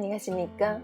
안녕하십니까?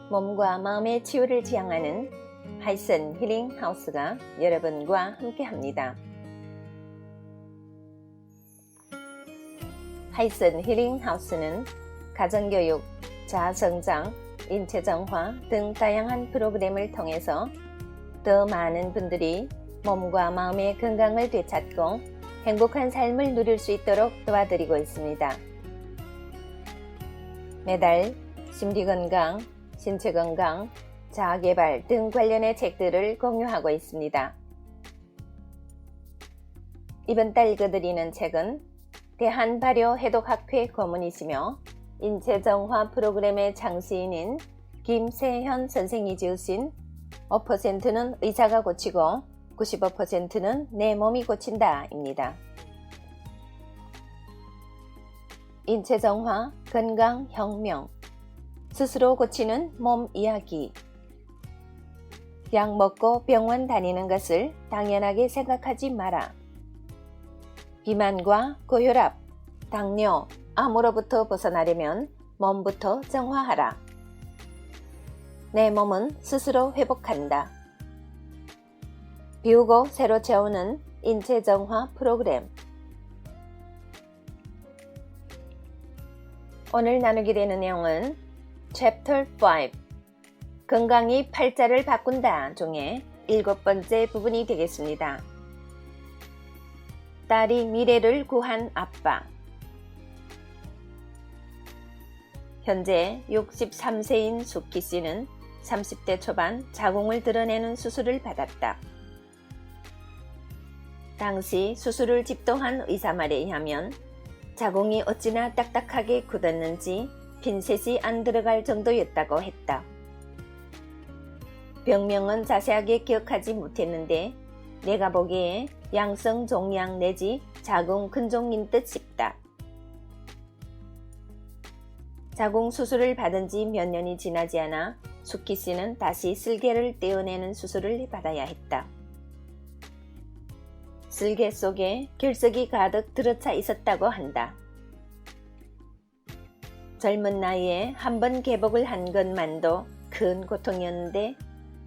몸과 마음의 치유를 지향하는 하이슨 힐링 하우스가 여러분과 함께합니다. 하이슨 힐링 하우스는 가정교육, 자아성장, 인체정화 등 다양한 프로그램을 통해서 더 많은 분들이 몸과 마음의 건강을 되찾고 행복한 삶을 누릴 수 있도록 도와드리고 있습니다. 매달 심리건강, 신체건강, 자아개발 등 관련의 책들을 공유하고 있습니다. 이번 달 읽어드리는 책은 대한발효해독학회 고문이시며 인체정화 프로그램의 창시인인 김세현 선생이 지으신 5%는 의사가 고치고 95%는 내 몸이 고친다 입니다. 인체정화, 건강혁명, 스스로 고치는 몸 이야기. 약 먹고 병원 다니는 것을 당연하게 생각하지 마라. 비만과 고혈압, 당뇨, 암으로부터 벗어나려면 몸부터 정화하라. 내 몸은 스스로 회복한다. 비우고 새로 채우는 인체정화 프로그램. 오늘 나누게 되는 내용은 Chapter 5 건강이 팔자를 바꾼다 중에 7번째 부분이 되겠습니다. 딸이 미래를 구한 아빠. 현재 63세인 수키 씨는 30대 초반 자궁을 드러내는 수술을 받았다. 당시 수술을 집도한 의사 말에 의하면 자궁이 어찌나 딱딱하게 굳었는지 핀셋이 안 들어갈 정도였다고 했다. 병명은 자세하게 기억하지 못했는데 내가 보기에 양성 종양 내지 자궁 근종인 듯 싶다. 자궁 수술을 받은 지 몇 년이 지나지 않아 수키 씨는 다시 쓸개를 떼어내는 수술을 받아야 했다. 쓸개 속에 결석이 가득 들어차 있었다고 한다. 젊은 나이에 한 번 개복을 한 것만도 큰 고통이었는데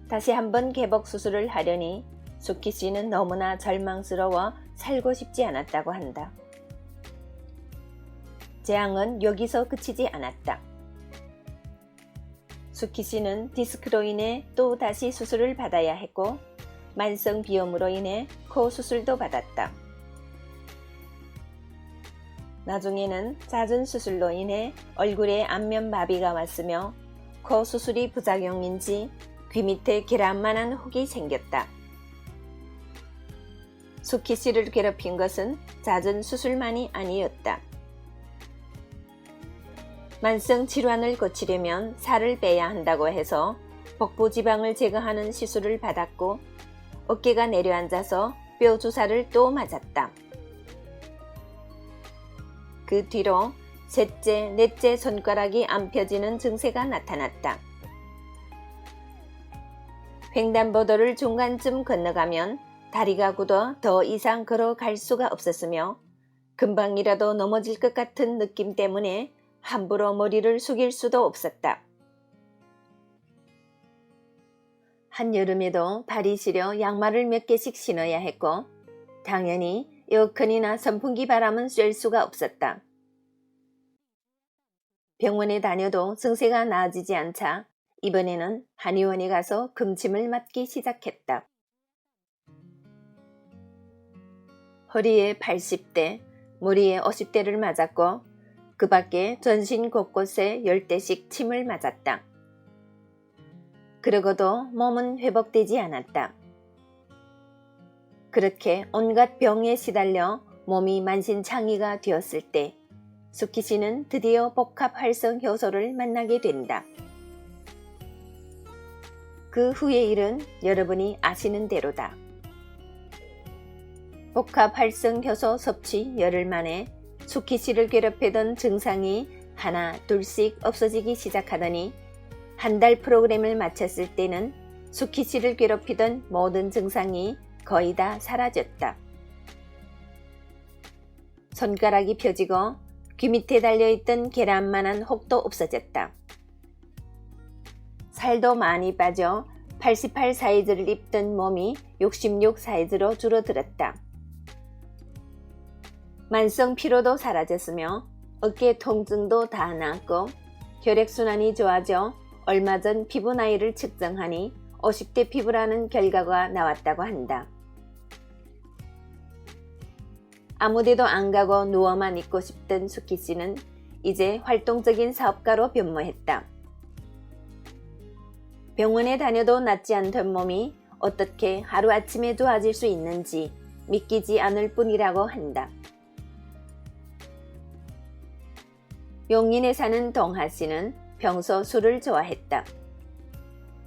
다시 한 번 개복 수술을 하려니 수키 씨는 너무나 절망스러워 살고 싶지 않았다고 한다. 재앙은 여기서 그치지 않았다. 수키 씨는 디스크로 인해 또 다시 수술을 받아야 했고 만성 비염으로 인해 코 수술도 받았다. 나중에는 잦은 수술로 인해 얼굴에 안면마비가 왔으며 코 수술이 부작용인지 귀 밑에 계란만한 혹이 생겼다. 수키 씨를 괴롭힌 것은 잦은 수술만이 아니었다. 만성 질환을 고치려면 살을 빼야 한다고 해서 복부 지방을 제거하는 시술을 받았고 어깨가 내려앉아서 뼈 주사를 또 맞았다. 그 뒤로 셋째, 넷째 손가락이 안 펴지는 증세가 나타났다. 횡단보도를 중간쯤 건너가면 다리가 굳어 더 이상 걸어갈 수가 없었으며 금방이라도 넘어질 것 같은 느낌 때문에 함부로 머리를 숙일 수도 없었다. 한여름에도 발이 시려 양말을 몇 개씩 신어야 했고 당연히 에어컨이나 선풍기 바람은 쐴 수가 없었다. 병원에 다녀도 증세가 나아지지 않자 이번에는 한의원에 가서 금침을 맞기 시작했다. 허리에 80대, 머리에 50대를 맞았고 그 밖에 전신 곳곳에 10대씩 침을 맞았다. 그러고도 몸은 회복되지 않았다. 그렇게 온갖 병에 시달려 몸이 만신창이가 되었을 때 수키 씨는 드디어 복합활성 효소를 만나게 된다. 그 후의 일은 여러분이 아시는 대로다. 복합활성 효소 섭취 열흘 만에 수키 씨를 괴롭히던 증상이 하나 둘씩 없어지기 시작하더니 한 달 프로그램을 마쳤을 때는 수키 씨를 괴롭히던 모든 증상이 거의 다 사라졌다. 손가락이 펴지고 귀 밑에 달려있던 계란만한 혹도 없어졌다. 살도 많이 빠져 88 사이즈를 입던 몸이 66 사이즈로 줄어들었다. 만성 피로도 사라졌으며 어깨 통증도 다 나았고 혈액순환이 좋아져 얼마 전 피부 나이를 측정하니 50대 피부라는 결과가 나왔다고 한다. 아무데도 안 가고 누워만 있고 싶던 수키 씨는 이제 활동적인 사업가로 변모했다. 병원에 다녀도 낫지 않던 몸이 어떻게 하루아침에 좋아질 수 있는지 믿기지 않을 뿐이라고 한다. 용인에 사는 동하 씨는 평소 술을 좋아했다.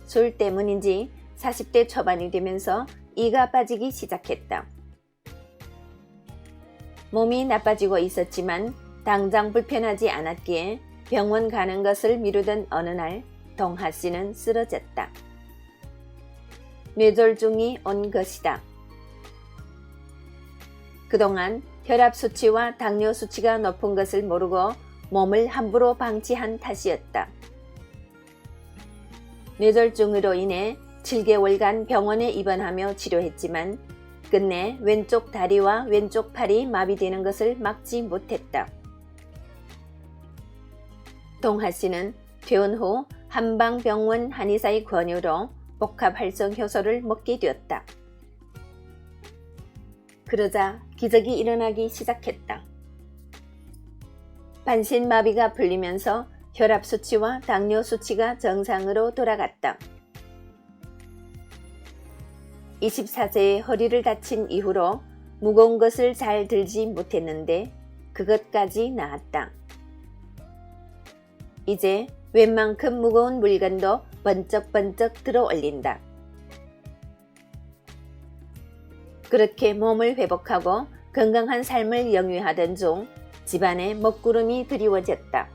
술 때문인지 40대 초반이 되면서 이가 빠지기 시작했다. 몸이 나빠지고 있었지만 당장 불편하지 않았기에 병원 가는 것을 미루던 어느 날 동하 씨는 쓰러졌다. 뇌졸중이 온 것이다. 그동안 혈압 수치와 당뇨 수치가 높은 것을 모르고 몸을 함부로 방치한 탓이었다. 뇌졸중으로 인해 7개월간 병원에 입원하며 치료했지만 끝내 왼쪽 다리와 왼쪽 팔이 마비되는 것을 막지 못했다. 동하 씨는 퇴원 후 한방병원 한의사의 권유로 복합활성효소를 먹게 되었다. 그러자 기적이 일어나기 시작했다. 반신마비가 풀리면서 혈압 수치와 당뇨 수치가 정상으로 돌아갔다. 24세에 허리를 다친 이후로 무거운 것을 잘 들지 못했는데 그것까지 나았다. 이제 웬만큼 무거운 물건도 번쩍번쩍 들어 올린다. 그렇게 몸을 회복하고 건강한 삶을 영위하던 중 집안에 먹구름이 드리워졌다.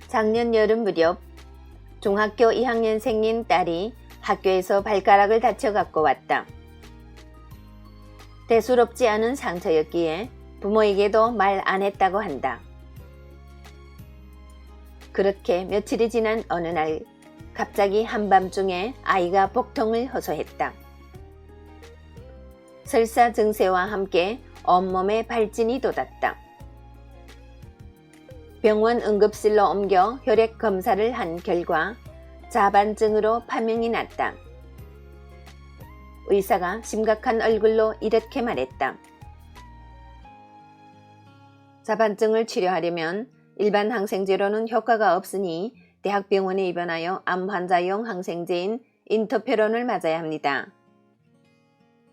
작년 여름 무렵 중학교 2학년생인 딸이 학교에서 발가락을 다쳐 갖고 왔다. 대수롭지 않은 상처였기에 부모에게도 말 안 했다고 한다. 그렇게 며칠이 지난 어느 날 갑자기 한밤중에 아이가 복통을 호소했다. 설사 증세와 함께 온몸에 발진이 돋았다. 병원 응급실로 옮겨 혈액 검사를 한 결과 자반증으로 판명이 났다. 의사가 심각한 얼굴로 이렇게 말했다. 자반증을 치료하려면 일반 항생제로는 효과가 없으니 대학병원에 입원하여 암 환자용 항생제인 인터페론을 맞아야 합니다.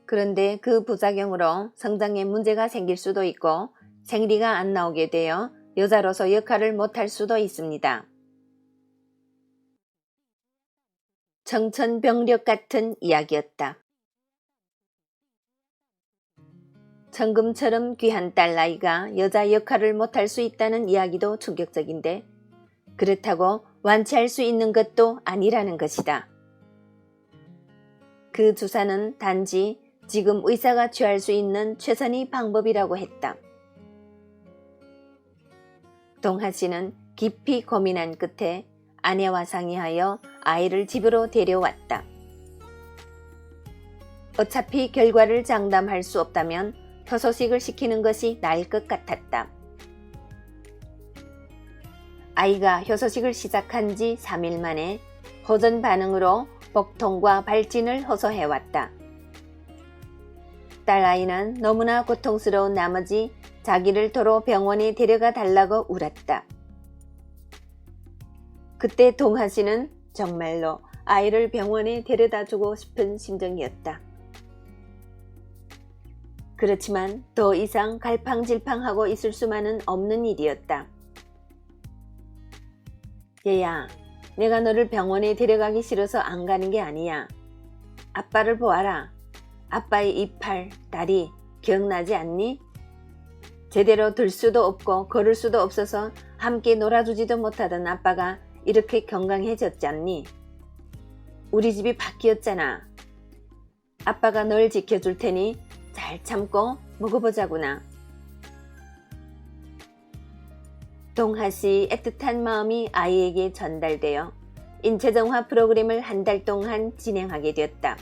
그런데 그 부작용으로 성장에 문제가 생길 수도 있고 생리가 안 나오게 되어 여자로서 역할을 못할 수도 있습니다. 청천벽력 같은 이야기였다. 천금처럼 귀한 딸아이가 여자 역할을 못할 수 있다는 이야기도 충격적인데 그렇다고 완치할 수 있는 것도 아니라는 것이다. 그 주사는 단지 지금 의사가 취할 수 있는 최선의 방법이라고 했다. 동하 씨는 깊이 고민한 끝에 아내와 상의하여 아이를 집으로 데려왔다. 어차피 결과를 장담할 수 없다면 효소식을 시키는 것이 나을 것 같았다. 아이가 효소식을 시작한 지 3일 만에 호전 반응으로 복통과 발진을 호소해왔다. 딸아이는 너무나 고통스러운 나머지 자기를 도로 병원에 데려가 달라고 울었다. 그때 동하 씨는 정말로 아이를 병원에 데려다 주고 싶은 심정이었다. 그렇지만 더 이상 갈팡질팡하고 있을 수만은 없는 일이었다. 얘야, 내가 너를 병원에 데려가기 싫어서 안 가는 게 아니야. 아빠를 보아라. 아빠의 이팔, 다리 기억나지 않니? 제대로 들 수도 없고 걸을 수도 없어서 함께 놀아주지도 못하던 아빠가 이렇게 건강해졌지 않니? 우리 집이 바뀌었잖아. 아빠가 널 지켜줄 테니 잘 참고 먹어보자구나. 동하 씨 애틋한 마음이 아이에게 전달되어 인체정화 프로그램을 한 달 동안 진행하게 되었다.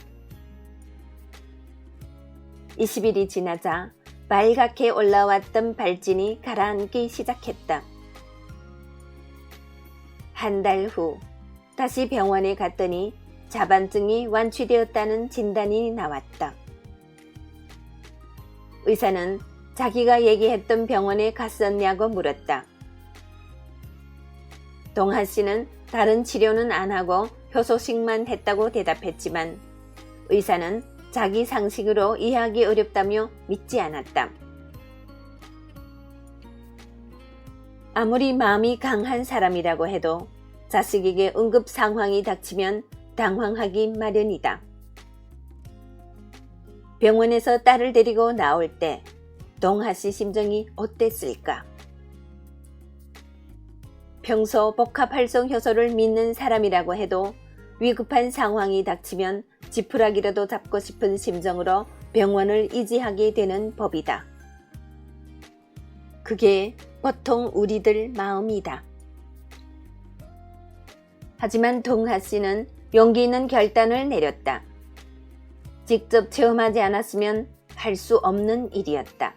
20일이 지나자 발갛게 올라왔던 발진이 가라앉기 시작했다. 한 달 후 다시 병원에 갔더니 자반증이 완치되었다는 진단이 나왔다. 의사는 자기가 얘기했던 병원에 갔었냐고 물었다. 동하 씨는 다른 치료는 안 하고 효소식만 했다고 대답했지만 의사는 자기 상식으로 이해하기 어렵다며 믿지 않았다. 아무리 마음이 강한 사람이라고 해도 자식에게 응급 상황이 닥치면 당황하기 마련이다. 병원에서 딸을 데리고 나올 때 동하 씨 심정이 어땠을까? 평소 복합활성 효소를 믿는 사람이라고 해도 위급한 상황이 닥치면 지푸라기라도 잡고 싶은 심정으로 병원을 의지하게 되는 법이다. 그게 보통 우리들 마음이다. 하지만 동하 씨는 용기 있는 결단을 내렸다. 직접 체험하지 않았으면 할 수 없는 일이었다.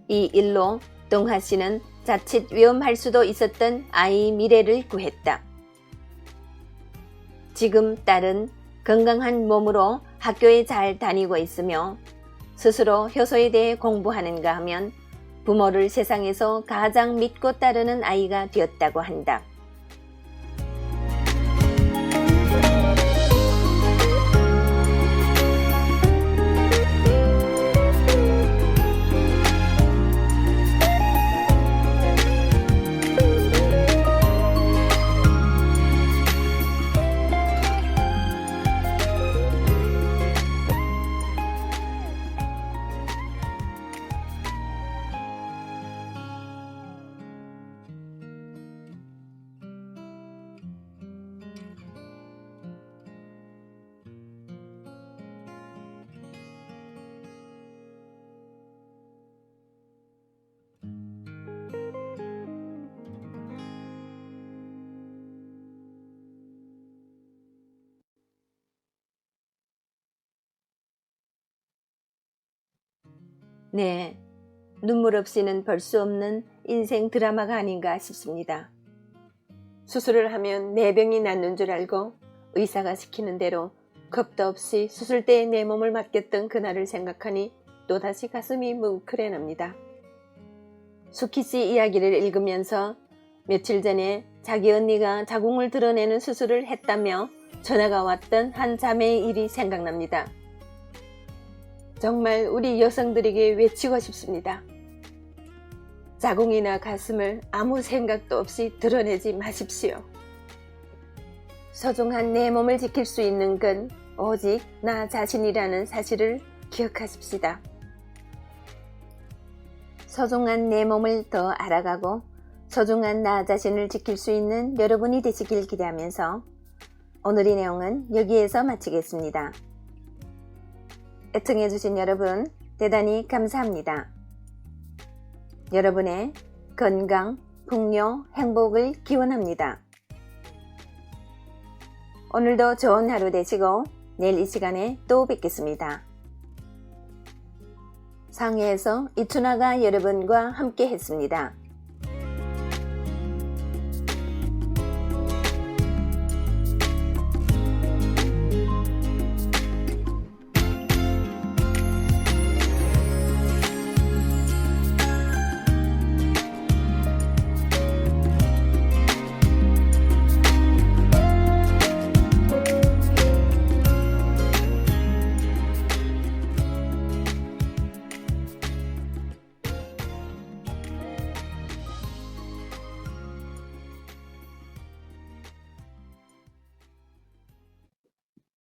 이 일로 동하 씨는 자칫 위험할 수도 있었던 아이의 미래를 구했다. 지금 딸은 건강한 몸으로 학교에 잘 다니고 있으며 스스로 효소에 대해 공부하는가 하면 부모를 세상에서 가장 믿고 따르는 아이가 되었다고 한다. 네, 눈물 없이는 볼 수 없는 인생 드라마가 아닌가 싶습니다. 수술을 하면 내 병이 낫는 줄 알고 의사가 시키는 대로 겁도 없이 수술대에 내 몸을 맡겼던 그날을 생각하니 또다시 가슴이 뭉클해납니다. 수키 씨 이야기를 읽으면서 며칠 전에 자기 언니가 자궁을 드러내는 수술을 했다며 전화가 왔던 한 자매의 일이 생각납니다. 정말 우리 여성들에게 외치고 싶습니다. 자궁이나 가슴을 아무 생각도 없이 드러내지 마십시오. 소중한 내 몸을 지킬 수 있는 건 오직 나 자신이라는 사실을 기억하십시다. 소중한 내 몸을 더 알아가고 소중한 나 자신을 지킬 수 있는 여러분이 되시길 기대하면서 오늘의 내용은 여기에서 마치겠습니다. 애청해주신 여러분 대단히 감사합니다. 여러분의 건강, 풍요, 행복을 기원합니다. 오늘도 좋은 하루 되시고 내일 이 시간에 또 뵙겠습니다. 상해에서 이춘아가 여러분과 함께 했습니다.